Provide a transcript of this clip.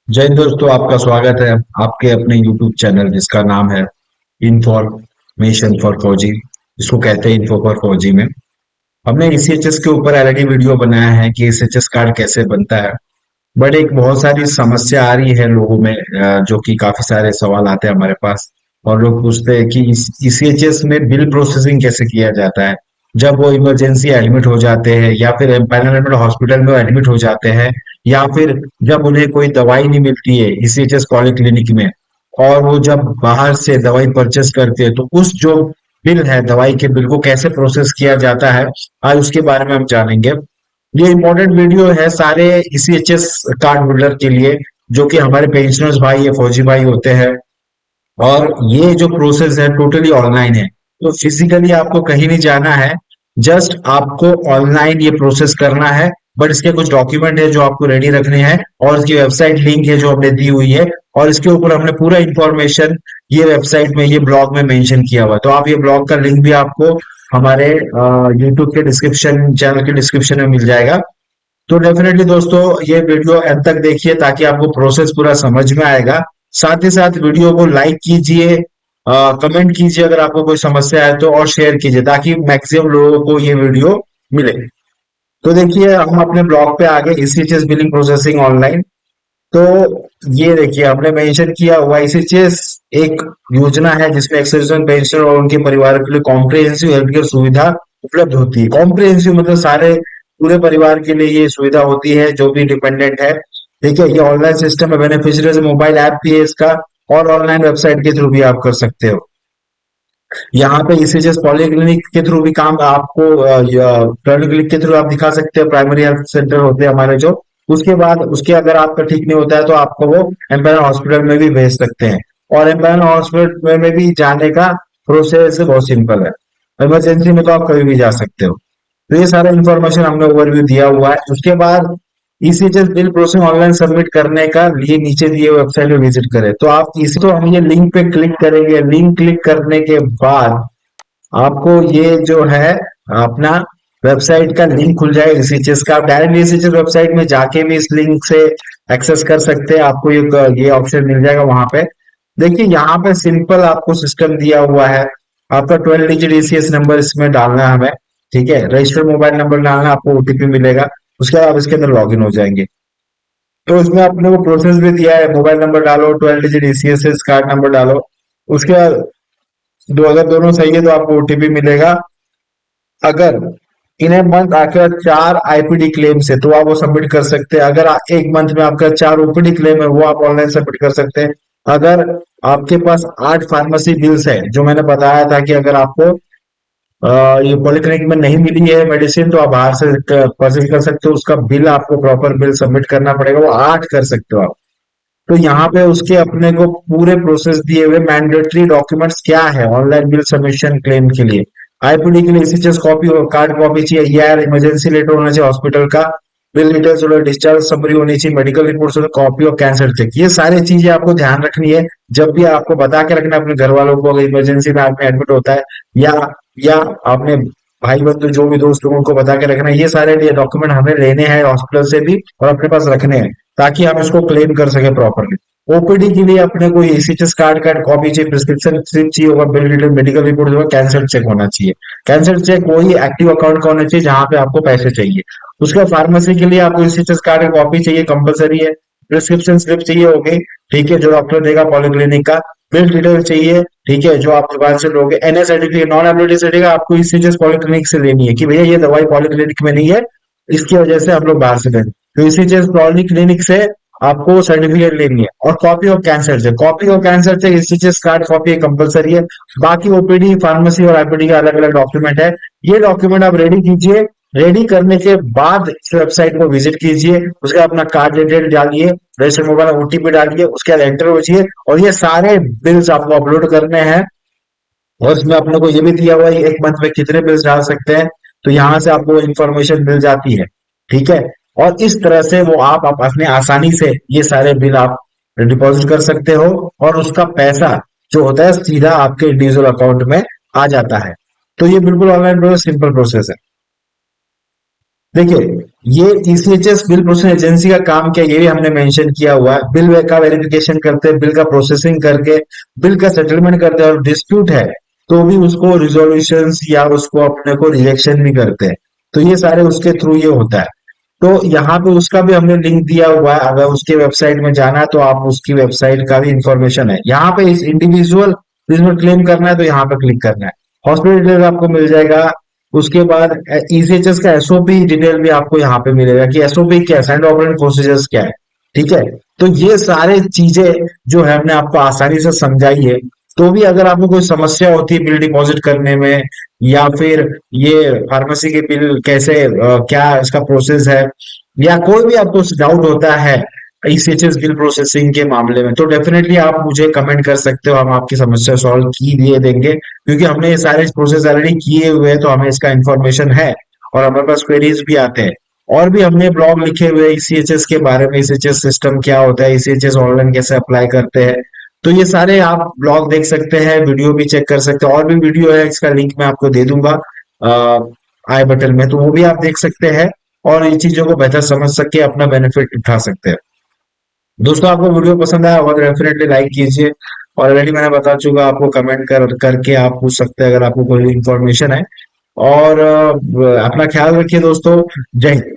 जय हिंद दोस्तों, आपका स्वागत है आपके अपने YouTube चैनल जिसका नाम है इन्फॉर्मेशन फॉर फौजी। इसको कहते हैं इन्फो फॉर फौजी में हमने ईसीएचएस के ऊपर ऑलरेडी वीडियो बनाया है कि ईसीएचएस कार्ड कैसे बनता है। बट एक बहुत सारी समस्या आ रही है लोगों में, जो कि काफी सारे सवाल आते हैं हमारे पास। और लोग पूछते हैं कि ईसीएचएस में बिल प्रोसेसिंग कैसे किया जाता है जब वो इमरजेंसी एडमिट हो जाते हैं, या फिर एम्पानलमेंट हॉस्पिटल में एडमिट हो जाते हैं, या फिर जब उन्हें कोई दवाई नहीं मिलती है ईसीएचएस पॉलीक्लिनिक में, और वो जब बाहर से दवाई परचेस करते हैं तो उस जो बिल है, दवाई के बिल को कैसे प्रोसेस किया जाता है, आज उसके बारे में हम जानेंगे। ये इम्पोर्टेंट वीडियो है सारे ईसीएचएस कार्ड होल्डर के लिए, जो कि हमारे पेंशनर्स भाई या फौजी भाई होते हैं। और ये जो प्रोसेस है टोटली ऑनलाइन है, तो फिजिकली आपको कहीं नहीं जाना है। जस्ट आपको ऑनलाइन ये प्रोसेस करना है। बट इसके कुछ डॉक्यूमेंट है जो आपको रेडी रखने हैं, और इसकी वेबसाइट लिंक है जो हमने दी हुई है। और इसके ऊपर हमने पूरा इंफॉर्मेशन ये वेबसाइट में, ये ब्लॉग में मेंशन किया हुआ है। तो आप ये ब्लॉग का लिंक भी आपको हमारे यूट्यूब के डिस्क्रिप्शन, चैनल के डिस्क्रिप्शन में मिल जाएगा। तो डेफिनेटली दोस्तों, ये वीडियो एंड तक देखिए ताकि आपको प्रोसेस पूरा समझ में आएगा। साथ ही साथ वीडियो को लाइक कीजिए, कमेंट कीजिए अगर आपको कोई समस्या है तो, और शेयर कीजिए ताकि मैक्सिमम लोगों को ये वीडियो मिले। तो देखिए, हम अपने ब्लॉग पे आ गए, ईसीएचएस बिलिंग प्रोसेसिंग ऑनलाइन। तो ये देखिए, हमने मेंशन किया हुआ ईसीएचएस एक योजना है जिसमें एक्स पेंशनर और उनके परिवार के लिए कॉम्प्रिहेंसिव हेल्थ केयर सुविधा उपलब्ध होती है। कॉम्प्रिहेंसिव मतलब सारे पूरे परिवार के लिए ये सुविधा होती है जो भी डिपेंडेंट है। ठीक है, ये ऑनलाइन सिस्टम है, बेनिफिशियरीज मोबाइल ऐप भी है इसका, और ऑनलाइन वेबसाइट के थ्रू भी आप कर सकते हो। यहाँ पे ईसीएचएस पॉलीक्लिनिक के थ्रू भी काम आपको, पॉलीक्लिनिक के थ्रू आप दिखा सकते हो, प्राइमरी हेल्थ सेंटर होते हैं हमारे जो। उसके बाद उसके अगर आपका ठीक नहीं होता है तो आपको वो एम्पायर हॉस्पिटल में भी भेज सकते हैं। और एम्पायर हॉस्पिटल में भी जाने का प्रोसेस बहुत सिंपल है। इमरजेंसी में तो आप कभी भी जा सकते हो। तो ये सारा इन्फॉर्मेशन हमने ओवरव्यू दिया हुआ है। उसके बाद ECHS bill processing online submit करने का लिए नीचे दिए वेबसाइट पे विजिट करें। तो आप इसी, तो हम ये लिंक पे क्लिक करेंगे। लिंक क्लिक करने के बाद आपको ये जो है अपना वेबसाइट का लिंक खुल जाएगा ईसीएचएस का। आप डायरेक्ट ईसीएचएस वेबसाइट में जाके भी इस लिंक से एक्सेस कर सकते हैं। आपको ये ऑप्शन मिल जाएगा वहां पे। देखिए, यहाँ पे सिंपल आपको सिस्टम दिया हुआ है। आपका 12 डिजिट ईसीएस नंबर इसमें डालना है हमें। ठीक है, रजिस्टर्ड मोबाइल नंबर डालना है, आपको ओटीपी मिलेगा। उसके बाद आप इसके अंदर लॉग इन हो जाएंगे। तो उसमें आपने वो प्रोसेस भी दिया है, मोबाइल नंबर डालो, 12 डिजिट ईसीएस कार्ड नंबर डालो। उसके बाद दो, अगर दोनों सही है तो आपको ओटीपी मिलेगा। अगर इन ए मंथ आपके पास 4 आईपीडी क्लेम है तो आप वो सबमिट कर सकते हैं। अगर एक मंथ में आपका 4 ओपीडी क्लेम है वो आप ऑनलाइन सबमिट कर सकते हैं। अगर आपके पास 8 फार्मेसी बिल्स है, जो मैंने बताया था कि अगर आपको ये पॉलिक्लिनिक में नहीं मिली है मेडिसिन तो आप बाहर से परचेज कर सकते हो, उसका बिल आपको प्रॉपर बिल सबमिट करना पड़ेगा, वो 8 कर सकते हो आप। तो यहाँ पे उसके अपने को पूरे प्रोसेस दिए हुए, मैंडेटरी डॉक्यूमेंट्स क्या है ऑनलाइन बिल सबमिशन क्लेम के लिए। आईपीडी के लिए सीचेस कॉपी और कार्ड कॉपी चाहिए, यार इमरजेंसी लेटर होना चाहिए हॉस्पिटल का, बिल डिटेल्स और डिस्चार्ज समरी होनी चाहिए, मेडिकल रिपोर्ट और कॉपी और कैंसर चेक। ये सारी चीजें आपको ध्यान रखनी है। जब भी आपको बता के रखना है अपने घर वालों को, अगर इमरजेंसी में आदमी एडमिट होता है, या या आपने भाई बंधु जो भी दोस्त लोगों को बता के रखना है। ये सारे डॉक्यूमेंट हमें लेने हैं हॉस्पिटल से भी और अपने पास रखने हैं, ताकि हम इसको क्लेम कर सके प्रॉपरली। ओपीडी के लिए अपने को एसीएचएस कार्ड का कॉपी चाहिए, प्रिस्क्रिप्शन स्लिप चाहिए होगा, बिल डिटेल, मेडिकल रिपोर्ट होगा, कैंसर चेक होना चाहिए। कैंसर चेक वही एक्टिव अकाउंट का होना चाहिए जहां पे आपको पैसे चाहिए। उसके बाद फार्मेसी के लिए आपको एसीएचएस कार्ड की कॉपी चाहिए, कंपलसरी है। प्रिस्क्रिप्शन स्लिप चाहिए होगी, ठीक है, जो डॉक्टर देगा पॉलिक्लिनिक का। बिल डिटेल चाहिए, ठीक है, जो आप दुकान से लोगे। NA certificate, non ability certificate आपको एसीएचएस पॉलिक्लिनिक से लेनी है कि भैया ये दवाई पॉलिक्लिनिक में नहीं है, इसकी वजह से हम लोग बाहर से लेंगे। तो एसीएचएस पॉलिक्लिनिक से आपको सर्टिफिकेट लेनी है। और copy of cancel cheque, copy of cancel cheque ECHS card copy compulsory है। बाकी ओपीडी, फार्मेसी और आईपीडी का अलग अलग डॉक्यूमेंट है। ये डॉक्यूमेंट आप रेडी कीजिए। रेडी करने के बाद इस वेबसाइट को विजिट कीजिए, उसका अपना कार्ड डिटेल डालिए, रजिस्टर मोबाइल ओटीपी डालिए, उसके बाद एंटर होइए, और ये सारे बिल्स आपको अपलोड करने हैं। और इसमें अपने को ये भी दिया हुआ है एक मंथ में कितने बिल्स डाल सकते हैं। तो यहाँ से आपको इन्फॉर्मेशन मिल जाती है। ठीक है, और इस तरह से वो आप अपने आसानी से ये सारे बिल आप डिपॉजिट कर सकते हो, और उसका पैसा जो होता है सीधा आपके इंडिविजुअल अकाउंट में आ जाता है। तो ये बिल्कुल ऑनलाइन प्रोसेस, सिंपल प्रोसेस है। देखिए, ये ईसीएचएस बिल प्रोसेसिंग एजेंसी का काम क्या है, ये भी हमने मेंशन किया हुआ है। बिल का वेरिफिकेशन करते हैं, बिल का प्रोसेसिंग करके बिल का सेटलमेंट करते हैं, और डिस्प्यूट है तो भी उसको रिजोल्यूशन या उसको अपने को रिजेक्शन भी करते हैं। तो ये सारे उसके थ्रू ये होता है। तो यहाँ पे उसका भी हमने लिंक दिया हुआ है, अगर उसके वेबसाइट में जाना है तो आप उसकी वेबसाइट का भी इंफॉर्मेशन है यहाँ पे। इस इंडिविजुअल बिजनेस क्लेम करना है तो यहाँ पे क्लिक करना है, हॉस्पिटल डिटेल आपको मिल जाएगा। उसके बाद ईसीएचएस का एसओपी डिटेल भी आपको यहाँ पे मिलेगा कि एसओपी क्या है, स्टैंडर्ड ऑपरेटिंग प्रोसीजर्स क्या है। ठीक है, तो ये सारे चीजें जो है हमने आपको आसानी से समझाई है। तो भी अगर आपको कोई समस्या होती है बिल डिपॉजिट करने में, या फिर ये फार्मेसी के बिल कैसे क्या इसका प्रोसेस है, या कोई भी आपको डाउट होता है ईसीएचएस बिल प्रोसेसिंग के मामले में, तो डेफिनेटली आप मुझे कमेंट कर सकते हो, हम आपकी समस्या सॉल्व की दिए देंगे, क्योंकि हमने ये सारे प्रोसेस ऑलरेडी किए हुए हैं, तो हमें इसका इंफॉर्मेशन है और हमारे पास क्वेरीज भी आते हैं। और भी हमने ब्लॉग लिखे हुए ईसीएचएस के बारे में, ईसीएचएस सिस्टम क्या होता है, ईसीएचएस ऑनलाइन कैसे अप्लाई करते हैं। तो ये सारे आप ब्लॉग देख सकते हैं, वीडियो भी चेक कर सकते हैं, और भी वीडियो है, इसका लिंक मैं आपको दे दूंगा आई बटन में, तो वो भी आप देख सकते हैं और इन चीजों को बेहतर समझ सके, अपना बेनिफिट उठा सकते हैं। दोस्तों, आपको वीडियो पसंद आया होगा तो डेफिनेटली लाइक कीजिए, और ऑलरेडी मैंने बता चुका, आपको कमेंट करके आप पूछ सकते हैं अगर आपको कोई इन्फॉर्मेशन है। और अपना ख्याल रखिए दोस्तों। जय हिंद।